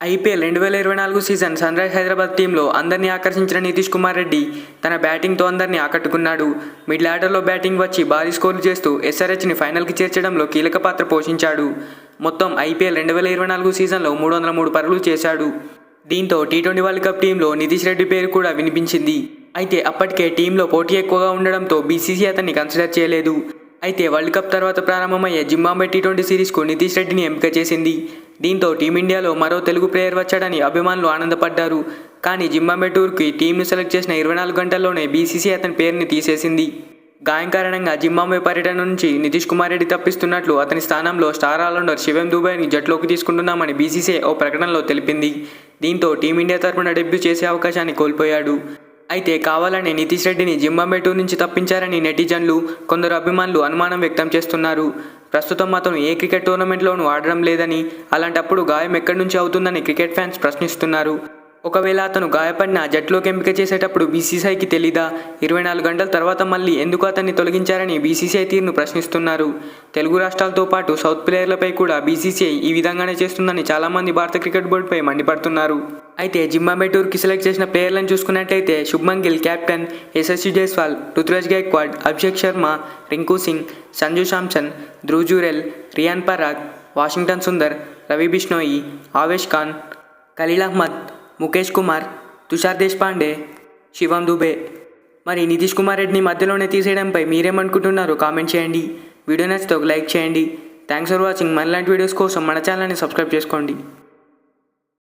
IPL 2024 season sunrise Hyderabad టీంలో అందరినీ ఆకర్షించిన నితీష్ కుమార్ రెడ్డి తన బ్యాటింగ్తో అందరినీ ఆకట్టుకున్నాడు. మిడిల్ ఆర్డర్లో బ్యాటింగ్ వచ్చి భారీ స్కోర్లు చేస్తూ ఎస్ఆర్హెచ్ని ఫైనల్కి చేర్చడంలో కీలక పాత్ర పోషించాడు. మొత్తం ఐపీఎల్ 2024 సీజన్లో 303 పరుగులు చేశాడు. దీంతో టీ20 వరల్డ్ కప్ టీంలో నితీష్ రెడ్డి పేరు కూడా వినిపించింది. అయితే అప్పటికే టీంలో పోటీ ఎక్కువగా ఉండడంతో బీసీసీ అతన్ని కన్సిడర్ చేయలేదు. అయితే వరల్డ్ కప్ తర్వాత ప్రారంభమయ్యే జింబాబ్వే టీ20 సిరీస్కు నితీష్ రెడ్డిని ఎంపిక చేసింది. దీంతో టీమిండియాలో మరో తెలుగు ప్లేయర్ వచ్చాడని అభిమానులు ఆనందపడ్డారు. కానీ జింబాబ్వే టూర్కి టీంను సెలెక్ట్ చేసిన 24 గంటల్లోనే బీసీసీ అతని పేరుని తీసేసింది. గాయం కారణంగా జింబాబ్వే పర్యటన నుంచి నితీష్ కుమార్ రెడ్డి తప్పిస్తున్నట్లు అతని స్థానంలో స్టార్ ఆల్రౌండర్ శివం దుబేని జట్టులోకి తీసుకుంటున్నామని బీసీసీ ఓ ప్రకటనలో తెలిపింది. దీంతో టీమిండియా తరఫున డెబ్యూ చేసే అవకాశాన్ని కోల్పోయాడు. అయితే కావాలని నితీష్ రెడ్డిని జింబాబ్వే టూర్ నుంచి తప్పించారని నెటిజన్లు, కొందరు అభిమానులు అనుమానం వ్యక్తం చేస్తున్నారు. ప్రస్తుతం అతను ఏ క్రికెట్ టోర్నమెంట్లోనూ ఆడడం లేదని, అలాంటప్పుడు గాయం ఎక్కడి నుంచి అవుతుందని క్రికెట్ ఫ్యాన్స్ ప్రశ్నిస్తున్నారు. ఒకవేళ అతను గాయపడిన జట్టులోకి ఎంపిక చేసేటప్పుడు బీసీసీఐకి తెలీదా? 24 గంటల తర్వాత మళ్ళీ ఎందుకు అతన్ని తొలగించారని బీసీసీఐ తీరును ప్రశ్నిస్తున్నారు. తెలుగు రాష్ట్రాలతో పాటు సౌత్ ప్లేయర్లపై కూడా బీసీసీఐ ఈ విధంగానే చేస్తుందని చాలామంది భారత క్రికెట్ బోర్డుపై మండిపడుతున్నారు. అయితే జింబాబ్వే టూర్కి సెలెక్ట్ చేసిన ప్లేయర్లను చూసుకున్నట్లయితే శుభ్మన్ గిల్ కెప్టెన్, యశస్వి జైస్వాల్, రుతురాజ్ గైక్వాడ్, అభిషేక్ శర్మ, రింకు సింగ్, సంజు శాంసన్, ధ్రువ్ జురెల్, రియాన్ పరాగ్, వాషింగ్టన్ సుందర్, రవి బిష్ణోయి, ఆవేష్ ఖాన్, ఖలీల్ అహ్మద్, ముఖేష్ కుమార్, తుషార్ దేశ్పాండే, శివం దుబే. మరి నితీష్ కుమార్ రెడ్డిని మధ్యలోనే తీసేయడంపై మీరేమనుకుంటున్నారో కామెంట్ చేయండి. వీడియో నచ్చితే ఒక లైక్ చేయండి. Thanks for watching. మరిలాంటి వీడియోస్ కోసం మన ఛానల్ని సబ్స్క్రైబ్ చేసుకోండి.